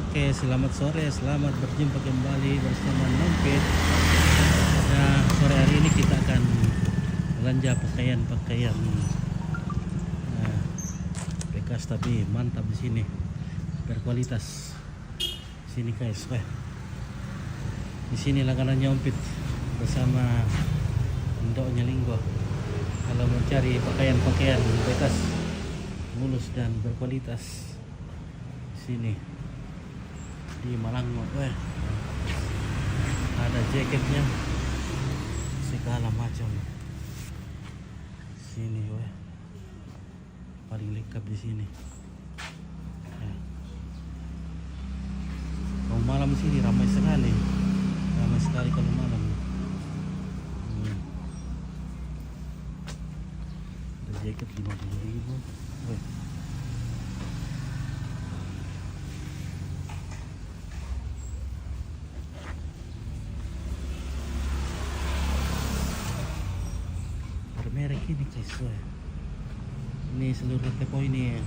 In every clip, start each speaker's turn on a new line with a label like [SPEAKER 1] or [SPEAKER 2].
[SPEAKER 1] Oke, selamat sore, selamat berjumpa kembali bersama Nompit. Nah, sore hari ini kita akan belanja pakaian-pakaian nah, bekas tapi mantap di sini, berkualitas. Sini guys, di sini langganan Nompit bersama Indoknya Linggo. Kalau mau cari pakaian-pakaian bekas mulus dan berkualitas, sini di Malanggo, ada jaketnya segala macam. Sini, paling lengkap di sini. Kalau malam sini ramai sekali kalau malam. Ada jaket 50.000. Merek ini guys, ini seluruh toko ini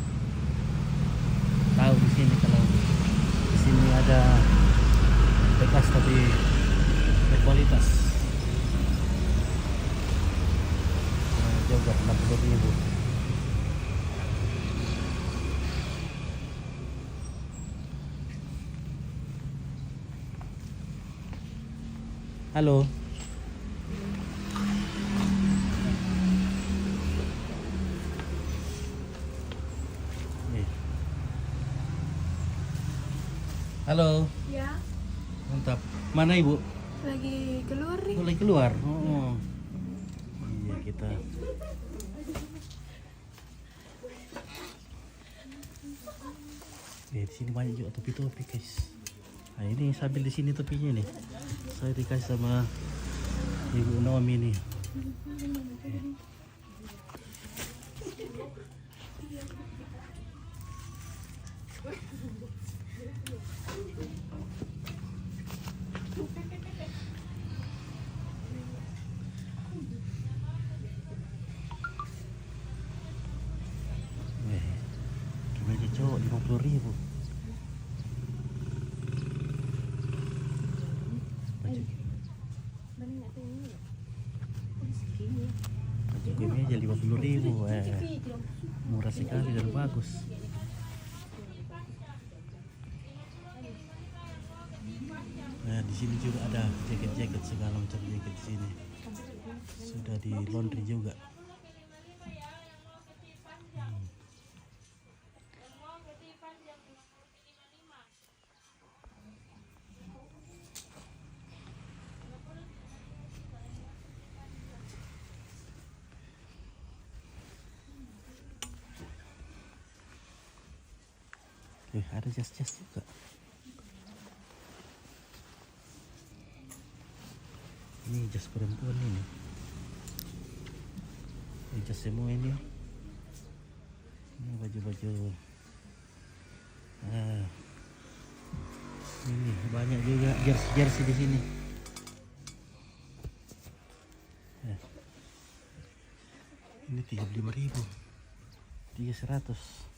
[SPEAKER 1] tahu di sini kalau di sini ada bekas tapi berkualitas. Juga 60.000. Halo. Halo.
[SPEAKER 2] Ya.
[SPEAKER 1] Mantap. Mana ibu?
[SPEAKER 2] Lagi keluar nih.
[SPEAKER 1] Lagi keluar. Oh. Iya kita. Di sini banyak juga topi-topi guys. Nah ini sambil di sini topinya nih. Saya dikasih sama Ibu Naomi nih. Kemeja cowok 50.000. Baju kemeja 50.000. Murah sekali dan bagus. Nah, di sini juga ada jaket-jaket, segala macam jaket di sini. Sudah di laundry juga. Ada jas-jas juga. Ini jas perempuan ini. Ini jas semua ini. Ini baju-baju. Ini banyak juga jersey di sini. Ini 35.000. 300.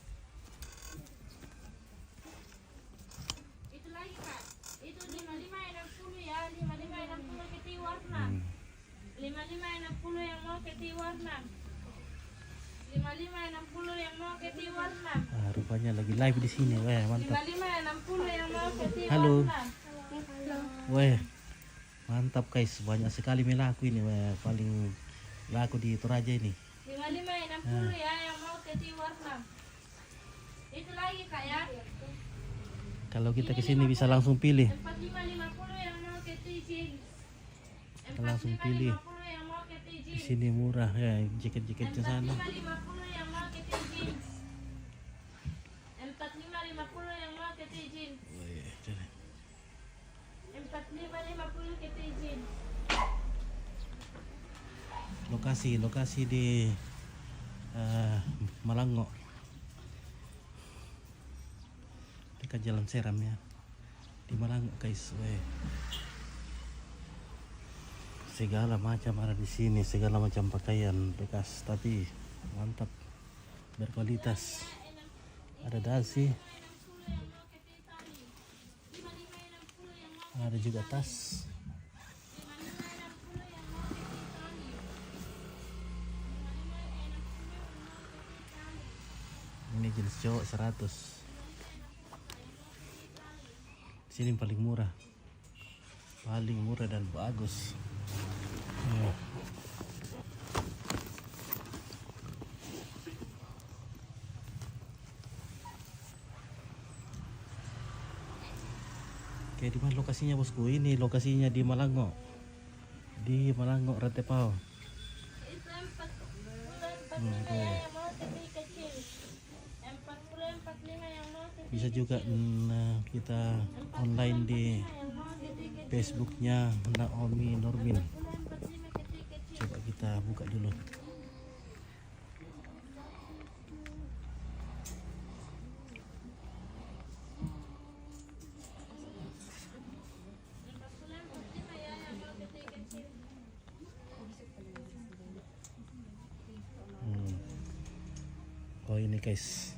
[SPEAKER 3] Itu lagi Pak. Itu 5560 ya. 5560 keti warna. 5560 yang mau keti warna. 5560 yang mau keti warna.
[SPEAKER 1] Rupanya lagi live di sini, mantap.
[SPEAKER 3] 5560 yang mau keti warna.
[SPEAKER 1] Halo. Mantap guys, banyak sekali melaku ini, paling laku di Toraja ini.
[SPEAKER 3] 5560 ya yang mau keti warna. Itu lagi Kak ya.
[SPEAKER 1] Kalau kita ke sini bisa langsung pilih.
[SPEAKER 3] 4550 yang mau keti jeans.
[SPEAKER 1] Kita langsung pilih.
[SPEAKER 3] 4550 yang mau keti
[SPEAKER 1] Di
[SPEAKER 3] jeans.
[SPEAKER 1] sini murah ya, jaket-jaketnya sana.
[SPEAKER 3] 4550 yang mau keti jeans. 4550 yang mau keti jeans. 4550 keti jeans.
[SPEAKER 1] Lokasi di Malanggo, dekat Jalan Seram ya, di Malanggo guys. Segala macam ada di sini, segala macam pakaian bekas tapi mantap, berkualitas. Ada dasi, Ada juga tas. Ini jenis cowok 100. Sini paling murah. Paling murah dan bagus. Ya. Oke, di mana lokasinya bosku? Ini lokasinya di Malango. Di Malango Ratepao.
[SPEAKER 3] Itu 44
[SPEAKER 1] Oke.
[SPEAKER 3] yang mau kecil-kecil. 40 45 yang mau kecil.
[SPEAKER 1] Bisa juga kita online di
[SPEAKER 3] Yang mau kecil-kecil.
[SPEAKER 1] Facebooknya Naomi Normin.
[SPEAKER 3] 45 kecil-kecil.
[SPEAKER 1] Coba kita buka dulu. Oh ini guys.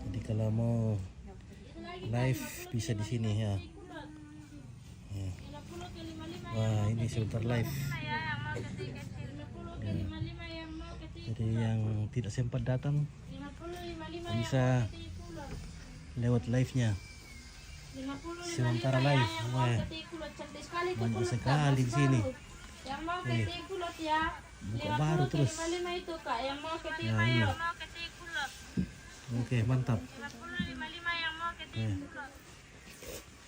[SPEAKER 1] Jadi kalau mau live bisa di sini ya. Ya. Wah ini sebentar live. Jadi yang tidak sempat datang bisa lewat live-nya. Sementara live. Wah, banyak sekali di sini.
[SPEAKER 3] Yang mau ketikulot ya.
[SPEAKER 1] Buka baru terus.
[SPEAKER 3] 55 itu Kak, yang mau
[SPEAKER 1] Ya,
[SPEAKER 3] ketikulot.
[SPEAKER 1] iya.
[SPEAKER 3] Mau ketikulot.
[SPEAKER 1] Oke mantap.
[SPEAKER 3] 55 yang mau
[SPEAKER 1] Oke.
[SPEAKER 3] ketikulot.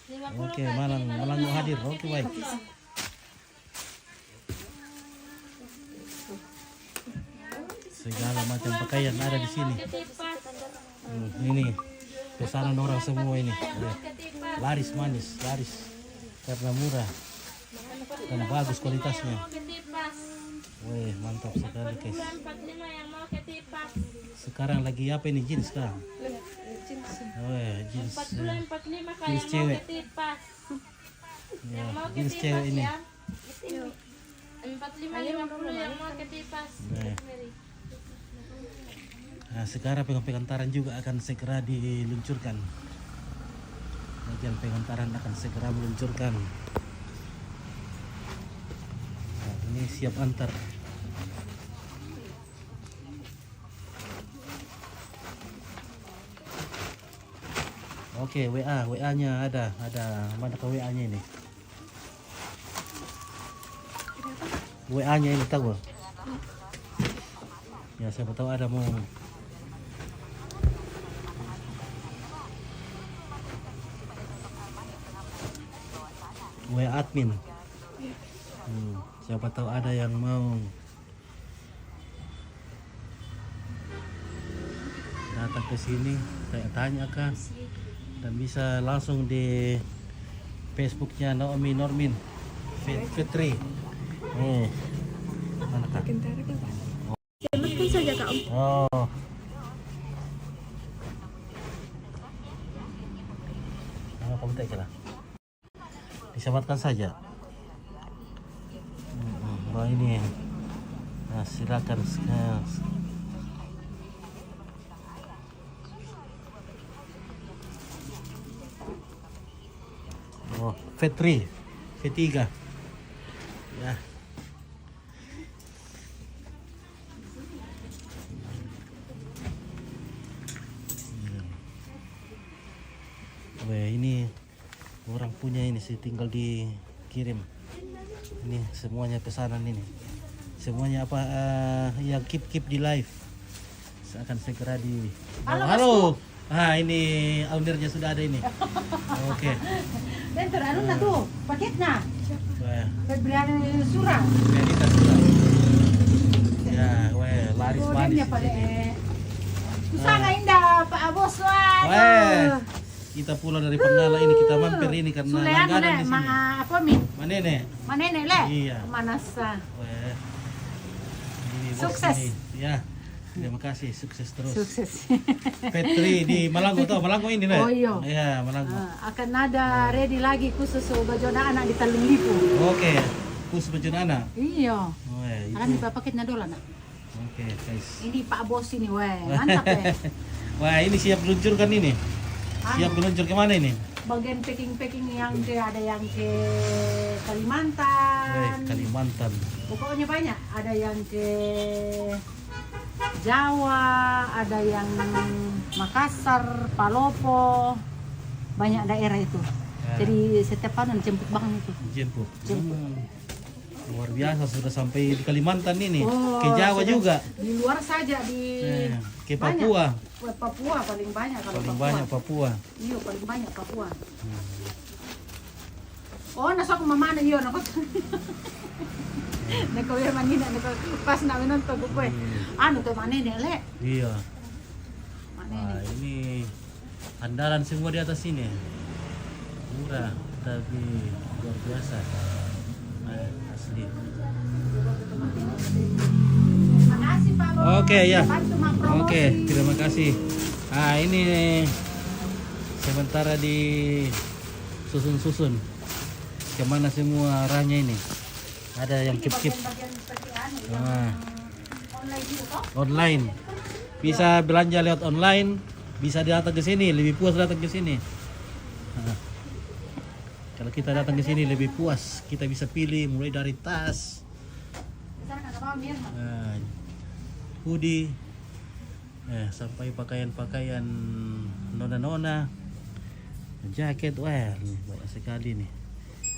[SPEAKER 3] 50
[SPEAKER 1] Oke,
[SPEAKER 3] Kak,
[SPEAKER 1] Malang
[SPEAKER 3] 55
[SPEAKER 1] mau
[SPEAKER 3] yang
[SPEAKER 1] hadir.
[SPEAKER 3] mau
[SPEAKER 1] Oke baik.
[SPEAKER 3] ketikulot.
[SPEAKER 1] Segala macam pakaian ada di sini.
[SPEAKER 3] Ketipas.
[SPEAKER 1] Ini pesanan orang semua ini.
[SPEAKER 3] Yang mau ketipas.
[SPEAKER 1] Laris manis, laris karena murah dan bagus kualitasnya.
[SPEAKER 3] Mau ketipas.
[SPEAKER 1] Wih mantap sekali guys.
[SPEAKER 3] 45 yang mau ketipas.
[SPEAKER 1] Sekarang lagi apa ini jeans kah? Wih jeans.
[SPEAKER 3] 40 45 Kak,
[SPEAKER 1] jeans
[SPEAKER 3] yang mau
[SPEAKER 1] cewek.
[SPEAKER 3] ketipas.
[SPEAKER 1] Ya,
[SPEAKER 3] Yang mau
[SPEAKER 1] jeans
[SPEAKER 3] ketipas
[SPEAKER 1] cewek ini.
[SPEAKER 3] ya. 45 50 yang mau ketipas.
[SPEAKER 1] Nah. Nah, sekarang pengantaran juga akan segera diluncurkan. Bagian pengantaran akan segera meluncurkan. Nah, ini siap antar. Oke, WA-nya ada. Mana ke WA-nya ini? WA-nya ini tahu? Ya, siapa tahu ada mau WA admin. Siapa tahu ada yang mau datang ke sini, saya tanyakan dan bisa langsung di Facebooknya Naomi Normin Fitri. Mana kak?
[SPEAKER 2] Selamatkan saja Kak Om.
[SPEAKER 1] Oh. Apa kamu tak kira? Disamatkan saja. Wah ini. Nah, silakan. Oh, V3. V3. Ya. Wah, ini orang punya ini sih, tinggal dikirim. Ini semuanya pesanan ini. Semuanya apa yang keep di live akan segera di. Halo. Ah ini ownernya sudah ada ini. Oke.
[SPEAKER 4] Dan terlalu na tuh paketnya.
[SPEAKER 1] Wah,
[SPEAKER 4] Februari surah.
[SPEAKER 1] Benita sudah. Ya, wah laris manis.
[SPEAKER 4] Kodenya pada Kusana indah Pak Bos
[SPEAKER 1] Wah,
[SPEAKER 4] wah.
[SPEAKER 1] kita pulang dari Penggala ini kita mampir ini karena
[SPEAKER 4] Sulean
[SPEAKER 1] langganan
[SPEAKER 4] le
[SPEAKER 1] di sini.
[SPEAKER 4] apa mi?
[SPEAKER 1] Mana nih?
[SPEAKER 4] Manene le.
[SPEAKER 1] Iya.
[SPEAKER 4] Manasa.
[SPEAKER 1] Wah. Ini bos
[SPEAKER 4] Sukses.
[SPEAKER 1] ini. Ya. Terima kasih, sukses terus.
[SPEAKER 4] Sukses.
[SPEAKER 1] Petri di Malango tuh, Malango ini nih.
[SPEAKER 4] Oh, iya.
[SPEAKER 1] Iya, Malango.
[SPEAKER 4] Akan ada ready lagi khusus baju anak di Talung Lipo.
[SPEAKER 1] Oke, khusus baju anak.
[SPEAKER 4] Iya.
[SPEAKER 1] Wah, itu.
[SPEAKER 4] Akan di paketnya dulu anak.
[SPEAKER 1] Oke, guys.
[SPEAKER 4] Ini Pak Bos ini weh. Mantap ya.
[SPEAKER 1] Wah, ini siap meluncurkan ini. Siap meluncur ke mana ini?
[SPEAKER 4] bagian packing yang ke ada yang ke Kalimantan.
[SPEAKER 1] Kalimantan.
[SPEAKER 4] Pokoknya banyak. Ada yang ke Jawa, ada yang Makassar, Palopo, banyak daerah itu. Jadi setiap panen jemput bahan itu.
[SPEAKER 1] Jemput. Luar biasa sudah sampai di Kalimantan ini.
[SPEAKER 4] Oh,
[SPEAKER 1] Ke Jawa
[SPEAKER 4] sudah
[SPEAKER 1] juga.
[SPEAKER 4] Di luar saja di
[SPEAKER 1] Ke
[SPEAKER 4] banyak.
[SPEAKER 1] Papua.
[SPEAKER 4] Papua paling banyak kalau
[SPEAKER 1] Paling
[SPEAKER 4] Papua.
[SPEAKER 1] banyak Papua.
[SPEAKER 4] Iya paling banyak Papua. Oh, nasa ko mamana yun ako. Nakawir manina nako pas na nonton ko eh. Ano to manene le?
[SPEAKER 1] Iya.
[SPEAKER 4] Manene.
[SPEAKER 1] Nah, ini andalan semua di atas sini. Murah tapi luar biasa. Asli.
[SPEAKER 4] Terima kasih Pak Bos.
[SPEAKER 1] Oke ya.
[SPEAKER 4] Bantu mempromosi.
[SPEAKER 1] Oke, terima kasih. Ah, ini sementara di susun-susun. Kemana semua arahnya ini? Ada yang kip-kip.
[SPEAKER 4] Bagian seperti anu yang
[SPEAKER 1] Nah,
[SPEAKER 4] online itu toh.
[SPEAKER 1] online. Bisa belanja lewat online, bisa datang ke sini, lebih puas datang ke sini. Nah, kalau kita datang ke sini lebih puas, kita bisa pilih mulai dari tas,
[SPEAKER 4] Sana kagak mau Myanmar.
[SPEAKER 1] nah, hoodie, sampai pakaian-pakaian nona-nona, jaket, wah banyak sekali nih.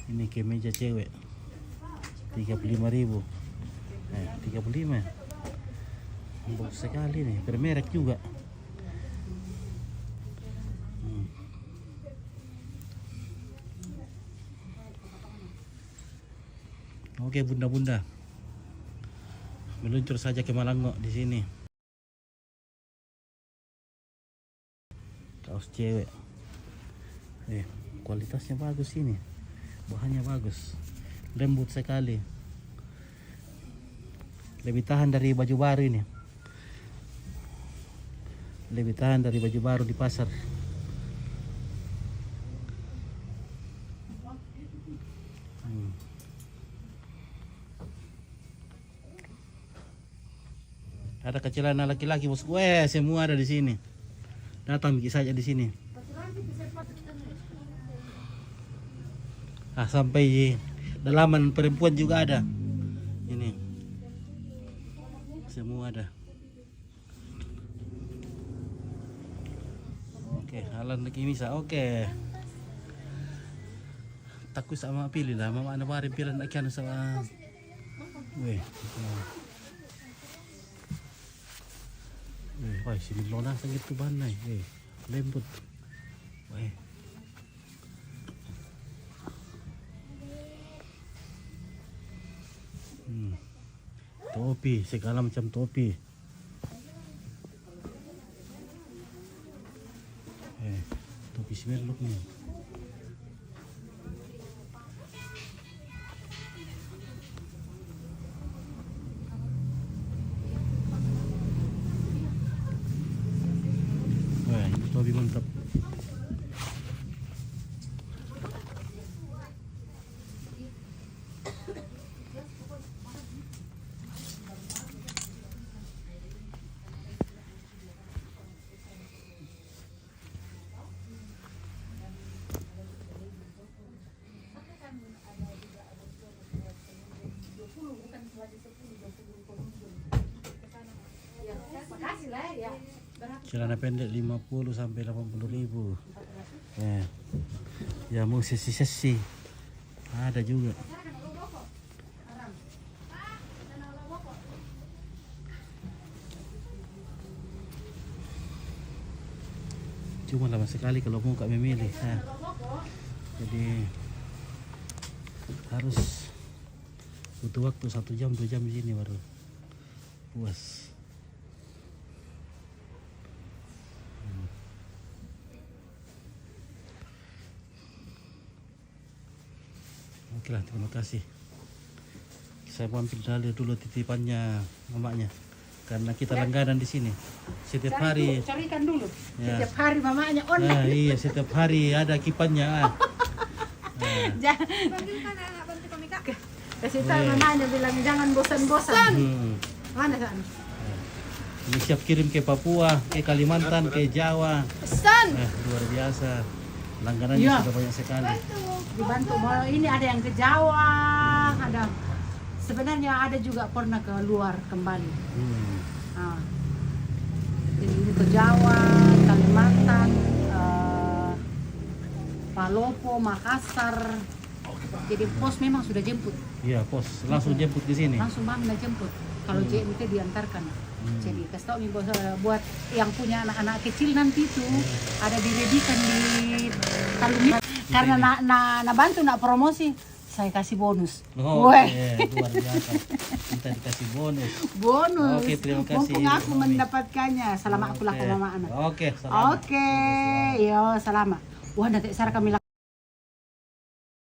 [SPEAKER 1] Ini kemeja cewek, 35.000, 35, bagus sekali nih, bermerek juga. Oke bunda-bunda, meluncur saja ke Malango di sini. Kaos cewek, kualitasnya bagus ini, bahannya bagus, lembut sekali, lebih tahan dari baju baru ini, lebih tahan dari baju baru di pasar. Ada celana laki-laki bos, semua ada di sini. Datang bikin saja di sini. Ah, sampai dalaman perempuan juga ada. Ini semua ada. Oke, halan lagi bisa. Oke. Takut sama pilih lah, mama anda mari pilih nak kian sama. Weh. Wah, si Milona sakit tu banai. Lembut. Wah. Topi, segala macam topi. Topi Smerlock ni. Wah, ini topi mantap.
[SPEAKER 4] Makasih lah ya.
[SPEAKER 1] Celana pendek 50 sampai 80.000. Ya mau sesi-sesi ada juga. Cuma lama sekali kalau mau kak memilih. Jadi harus butuh waktu 1 jam 2 jam di sini baru puas. Oke lah, terima kasih. Saya mau ambil dulu titipannya mamanya, karena kita langganan di sini setiap hari.
[SPEAKER 4] Carikan dulu.
[SPEAKER 1] Ya.
[SPEAKER 4] Setiap hari mamanya online.
[SPEAKER 1] Iya, setiap hari ada kipannya.
[SPEAKER 4] Kasih tahu mamanya bilang jangan bosan-bosan. Mana sana?
[SPEAKER 1] Ini siap kirim ke Papua, ke Kalimantan, ke Jawa.
[SPEAKER 2] Pesan.
[SPEAKER 1] Luar biasa. Langganannya
[SPEAKER 4] Iya.
[SPEAKER 1] sudah banyak sekali.
[SPEAKER 4] Dibantu. Ini ada yang ke Jawa, ada sebenarnya ada juga pernah ke luar kembali. Nah, jadi ini ke Jawa, Kalimantan, Palopo, Makassar. Jadi pos memang sudah jemput.
[SPEAKER 1] Iya, pos langsung jemput di sini.
[SPEAKER 4] Langsung Mama jemput. Kalau JMT diantarkan. Jadi kasih tahu nih bos, buat yang punya anak-anak kecil nanti itu ada diredikan di Talumi. Karena na bantu nak promosi, saya kasih bonus.
[SPEAKER 1] Oh,
[SPEAKER 4] Weh.
[SPEAKER 1] luar biasa. Kita dikasih bonus.
[SPEAKER 4] Bonus.
[SPEAKER 1] Oke, terima kasih,
[SPEAKER 4] Mumpung aku
[SPEAKER 1] Mami.
[SPEAKER 4] mendapatkannya. Selamat aku lah ke mama anak.
[SPEAKER 1] Oke, selamat.
[SPEAKER 4] Oke, yo selamat. Wah, nanti Sarah kami